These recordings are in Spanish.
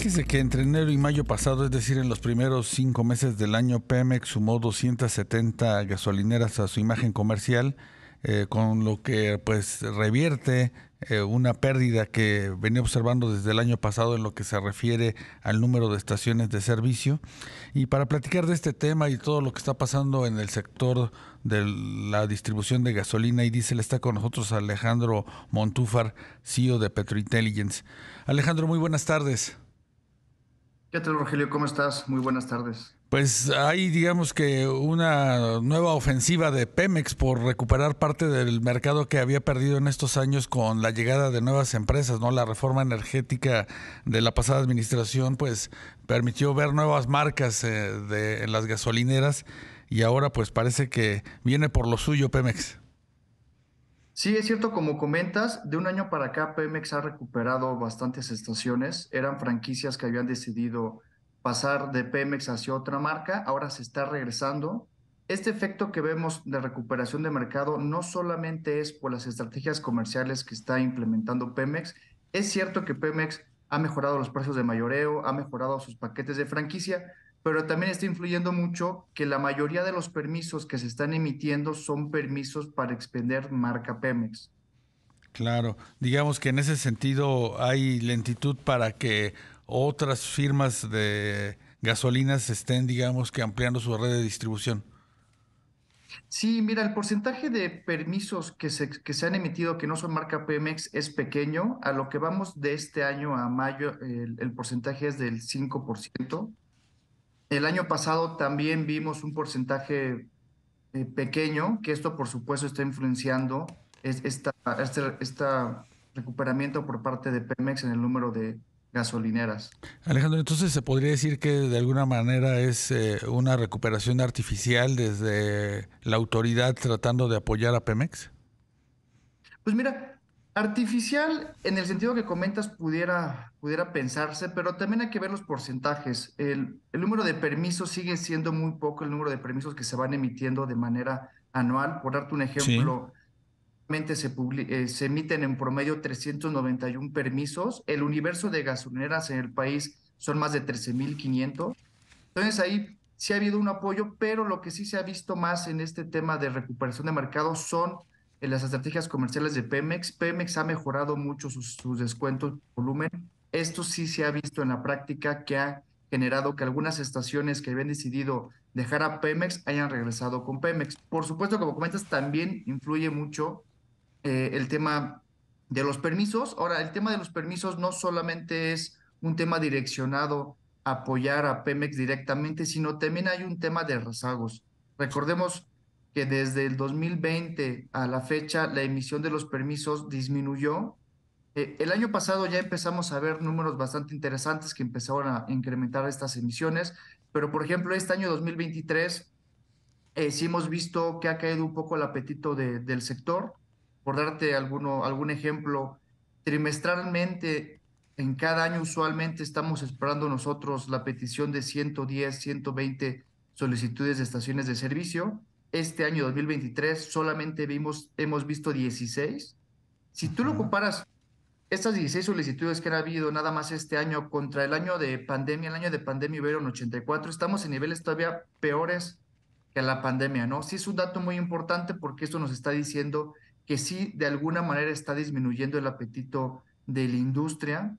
Fíjese que entre enero y mayo pasado, es decir, en los primeros 5 meses del año, Pemex sumó 270 gasolineras a su imagen comercial, con lo que pues revierte una pérdida que venía observando desde el año pasado en lo que se refiere al número de estaciones de servicio. Y para platicar de este tema y todo lo que está pasando en el sector de la distribución de gasolina y diésel, está con nosotros Alejandro Montúfar, CEO de Petrointelligence. Alejandro, muy buenas tardes. ¿Qué tal, Rogelio? ¿Cómo estás? Muy buenas tardes. Pues hay, digamos que una nueva ofensiva de Pemex por recuperar parte del mercado que había perdido en estos años con la llegada de nuevas empresas, ¿no? La reforma energética de la pasada administración, pues permitió ver nuevas marcas en las gasolineras y ahora pues parece que viene por lo suyo Pemex. Sí, es cierto, como comentas, de un año para acá Pemex ha recuperado bastantes estaciones. Eran franquicias que habían decidido pasar de Pemex hacia otra marca, ahora se está regresando. Este efecto que vemos de recuperación de mercado no solamente es por las estrategias comerciales que está implementando Pemex. Es cierto que Pemex ha mejorado los precios de mayoreo, ha mejorado sus paquetes de franquicia, pero también está influyendo mucho que la mayoría de los permisos que se están emitiendo son permisos para expender marca Pemex. Claro, digamos que en ese sentido hay lentitud para que otras firmas de gasolinas estén, digamos que ampliando su red de distribución. Sí, mira, el porcentaje de permisos que se han emitido que no son marca Pemex es pequeño. A lo que vamos de este año a mayo, el porcentaje es del 5%. El año pasado también vimos un porcentaje pequeño, que esto por supuesto está influenciando esta recuperamiento por parte de Pemex en el número de gasolineras. Alejandro, entonces se podría decir que de alguna manera es una recuperación artificial desde la autoridad tratando de apoyar a Pemex. Pues mira, artificial en el sentido que comentas pudiera pensarse, pero también hay que ver los porcentajes. El número de permisos sigue siendo muy poco, el número de permisos que se van emitiendo de manera anual. Por darte un Sí. ejemplo, se emiten en promedio 391 permisos. El universo de gasolineras en el país son más de 13.500. Entonces ahí sí ha habido un apoyo, pero lo que sí se ha visto más en este tema de recuperación de mercado son las estrategias comerciales de Pemex. Pemex ha mejorado mucho sus descuentos por volumen. Esto sí se ha visto en la práctica que ha generado que algunas estaciones que habían decidido dejar a Pemex hayan regresado con Pemex. Por supuesto, como comentas, también influye mucho el tema de los permisos. Ahora, el tema de los permisos no solamente es un tema direccionado a apoyar a Pemex directamente, sino también hay un tema de rezagos. Recordemos que desde el 2020 a la fecha la emisión de los permisos disminuyó. El año pasado ya empezamos a ver números bastante interesantes que empezaron a incrementar estas emisiones, pero por ejemplo este año 2023 sí hemos visto que ha caído un poco el apetito del sector. Por darte algún ejemplo, trimestralmente, en cada año usualmente estamos esperando nosotros la petición de 110, 120 solicitudes de estaciones de servicio. Este año 2023 solamente hemos visto 16. Si tú lo comparas, estas 16 solicitudes que han habido nada más este año contra el año de pandemia hubieron 84, estamos en niveles todavía peores que la pandemia, ¿no? Sí es un dato muy importante porque esto nos está diciendo que sí, de alguna manera está disminuyendo el apetito de la industria,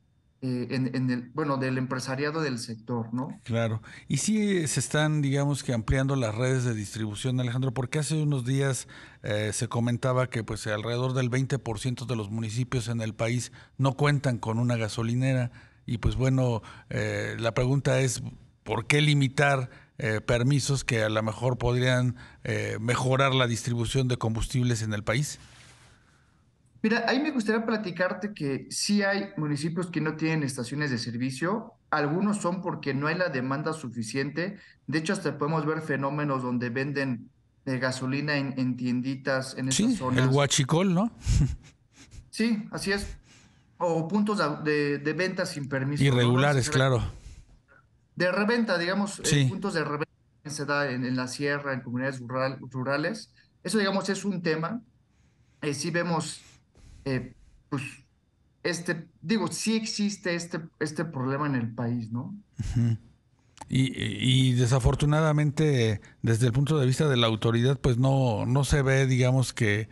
bueno, del empresariado del sector, ¿no? Claro. Y sí se están, digamos que ampliando las redes de distribución, Alejandro, porque hace unos días se comentaba que pues alrededor del 20% de los municipios en el país no cuentan con una gasolinera y pues bueno, la pregunta es, ¿por qué limitar permisos que a lo mejor podrían mejorar la distribución de combustibles en el país? Mira, ahí me gustaría platicarte que sí hay municipios que no tienen estaciones de servicio. Algunos son porque no hay la demanda suficiente. De hecho, hasta podemos ver fenómenos donde venden gasolina en tienditas en esas Sí, el zonas. huachicol, ¿no? Sí, así es. O puntos de venta sin permiso, ¿no? Vamos a Irregulares, hacer claro. de reventa, digamos, Sí. puntos de reventa que se da en la sierra, en comunidades rurales. Eso, digamos, es un tema. Sí vemos, eh, pues, digo, sí existe este problema en el país, ¿no? Y desafortunadamente, desde el punto de vista de la autoridad, pues no se ve, digamos que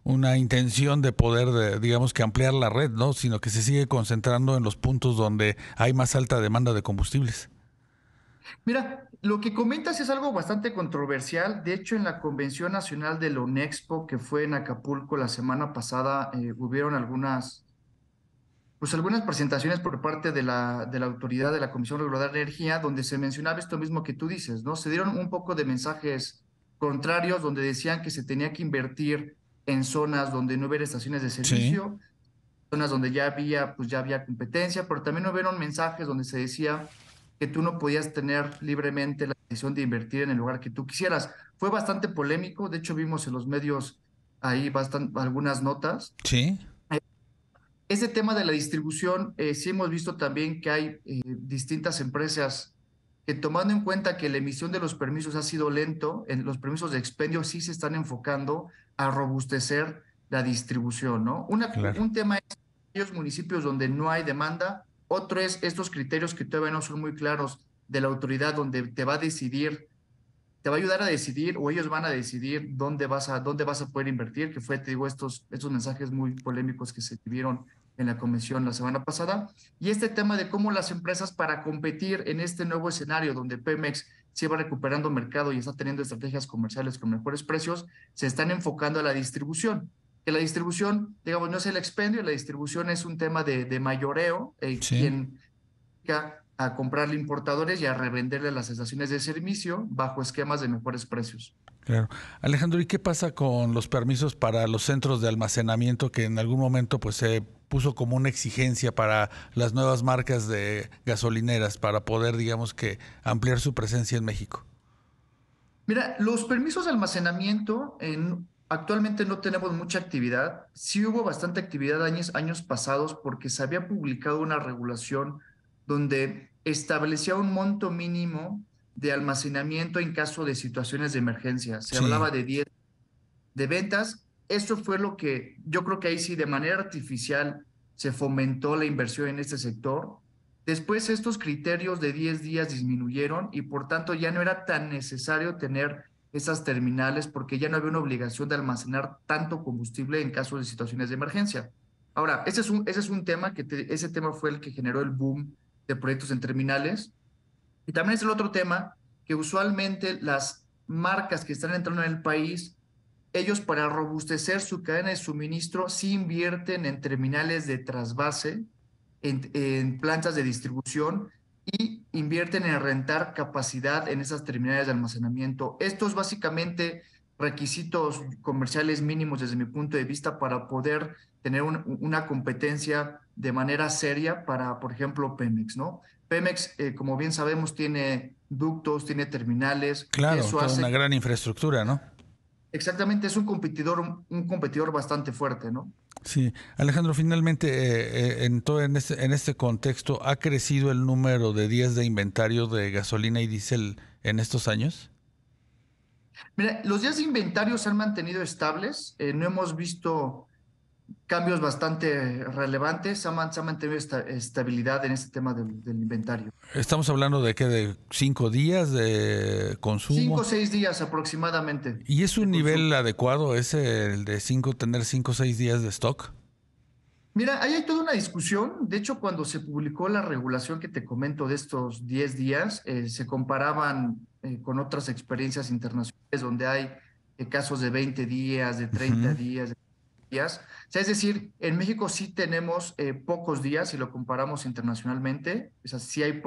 una intención de poder, digamos que ampliar la red, ¿no? Sino que se sigue concentrando en los puntos donde hay más alta demanda de combustibles. Mira, lo que comentas es algo bastante controversial. De hecho, en la Convención Nacional de la UNEXPO, que fue en Acapulco la semana pasada, hubieron algunas presentaciones por parte de la autoridad de la Comisión Reguladora de Energía, donde se mencionaba esto mismo que tú dices, ¿no? Se dieron un poco de mensajes contrarios, donde decían que se tenía que invertir en zonas donde no hubiera estaciones de Sí, servicio, zonas donde ya había competencia, pero también hubieron mensajes donde se decía que tú no podías tener libremente la decisión de invertir en el lugar que tú quisieras. Fue bastante polémico, de hecho vimos en los medios ahí algunas notas. sí, Ese tema de la distribución, sí hemos visto también que hay distintas empresas que, tomando en cuenta que la emisión de los permisos ha sido lento, en los permisos de expendio sí se están enfocando a robustecer la distribución, ¿no? claro. Un tema es aquellos municipios donde no hay demanda, otro es estos criterios que todavía no son muy claros de la autoridad, donde te va a ayudar a decidir, o ellos van a decidir dónde vas a poder invertir, que fue, te digo, estos mensajes muy polémicos que se vieron en la convención la semana pasada. Y este tema de cómo las empresas, para competir en este nuevo escenario donde Pemex se va recuperando mercado y está teniendo estrategias comerciales con mejores precios, se están enfocando a la distribución. Que la distribución, digamos, no es el expendio, la distribución es un tema de mayoreo, Sí. quien a comprarle importadores y a revenderle las estaciones de servicio bajo esquemas de mejores precios. Claro. Alejandro, ¿y qué pasa con los permisos para los centros de almacenamiento que en algún momento pues se puso como una exigencia para las nuevas marcas de gasolineras para poder, digamos que, ampliar su presencia en México? Mira, los permisos de almacenamiento, actualmente no tenemos mucha actividad. Sí hubo bastante actividad años pasados porque se había publicado una regulación donde establecía un monto mínimo de almacenamiento en caso de situaciones de emergencia. Se Sí, hablaba de 10 de ventas. Eso fue lo que yo creo que ahí sí, de manera artificial, se fomentó la inversión en este sector. Después estos criterios de 10 días disminuyeron y por tanto ya no era tan necesario tener esas terminales porque ya no había una obligación de almacenar tanto combustible en caso de situaciones de emergencia. Ahora, ese es un tema ese tema fue el que generó el boom de proyectos en terminales. Y también es el otro tema que usualmente las marcas que están entrando en el país, ellos, para robustecer su cadena de suministro, sí invierten en terminales de trasvase, en plantas de distribución, y invierten en rentar capacidad en esas terminales de almacenamiento. Estos básicamente requisitos comerciales mínimos desde mi punto de vista para poder tener una competencia de manera seria para, por ejemplo, Pemex, ¿no? Pemex, como bien sabemos, tiene ductos, tiene terminales, claro, eso toda hace. una gran infraestructura, ¿no? Exactamente, es un competidor bastante fuerte, ¿no? Sí, Alejandro, finalmente, en este contexto, ¿ha crecido el número de días de inventario de gasolina y diésel en estos años? Mira, los días de inventario se han mantenido estables, no hemos visto cambios bastante relevantes, se ha mantenido estabilidad en este tema del inventario. Estamos hablando de qué, de 5 días de Cinco o consumo. 6 días aproximadamente ¿Y es de un consumo. nivel adecuado ese, el de tener 5 o 6 días de stock? Mira, ahí hay toda una discusión. De hecho, cuando se publicó la regulación que te comento de estos 10 días, se comparaban con otras experiencias internacionales donde hay casos de 20 días, de 30 Ujú. días, de días. O sea, es decir, en México sí tenemos pocos días si lo comparamos internacionalmente. O sea, sí hay